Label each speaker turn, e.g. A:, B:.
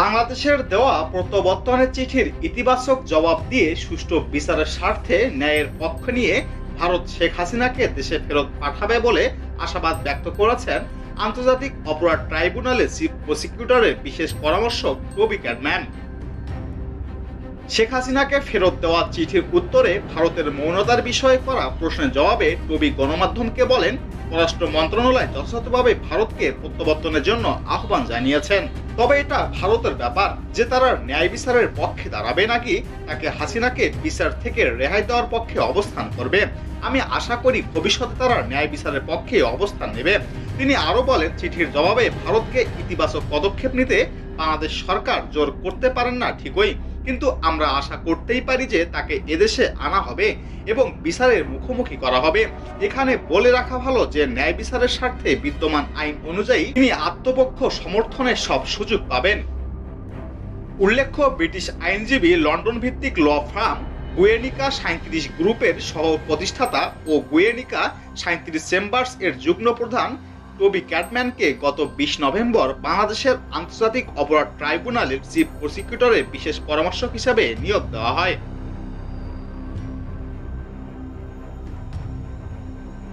A: বাংলাদেশের দেওয়া প্রত্যাবর্তনের চিঠির ইতিবাচক জবাব দিয়ে সুষ্ঠু বিচারের স্বার্থে ন্যায়ের পক্ষ নিয়ে ভারত শেখ হাসিনাকে দেশে ফেরত পাঠাবে বলে আশাবাদ ব্যক্ত করেছেন আন্তর্জাতিক অপরাধ ট্রাইব্যুনালের চিফ প্রসিকিউটরের বিশেষ পরামর্শক টবি ক্যাডম্যান। শেখ হাসিনাকে ফেরত দেওয়া চিঠির উত্তরে ভারতের মৌনতার বিষয়ে করা প্রশ্নের জবাবে টবি গণমাধ্যমকে বলেন, পররাষ্ট্র মন্ত্রণালয় যথাযথভাবে ভারতকে প্রত্যাবর্তনের জন্য আহ্বান জানিয়েছেন। তবে এটা ভারতের ব্যাপার যে তারা ন্যায় বিচারের পক্ষে দাঁড়াবে নাকি তাকে হাসিনাকে বিচার থেকে রেহাই দেওয়ার পক্ষে অবস্থান করবে। আমি আশা করি ভবিষ্যতে তারা ন্যায় বিচারের পক্ষে অবস্থান নেবে। তিনি আরো বলেন, চিঠির জবাবে ভারতকে ইতিবাচক পদক্ষেপ নিতে বাংলাদেশ সরকার জোর করতে পারেন না ঠিকই, কিন্তু আমরা আশা করতেই পারি যে তাকে এদেশে আনা হবে এবং বিচারের মুখোমুখি করা হবে। এখানে বলে রাখা ভালো যে ন্যায় বিচারের স্বার্থে বিদ্যমান আইন অনুযায়ী তিনি আত্মপক্ষ সমর্থনের সব সুযোগ পাবেন। উল্লেখ্য, ব্রিটিশ আইনজীবী লন্ডন ভিত্তিক ল ফার্ম গুয়েনিকা 37 গ্রুপের সহ প্রতিষ্ঠাতা ও গুয়েনিকা 37 চেম্বার্স এর যুগ্ম প্রধান টবি ক্যাডম্যানকে গত 20 নভেম্বর বাংলাদেশের আন্তর্জাতিক অপরাধ ট্রাইব্যুনালের চিফ প্রসিকিউটরের বিশেষ পরামর্শক হিসেবে নিয়োগ দেওয়া হয়।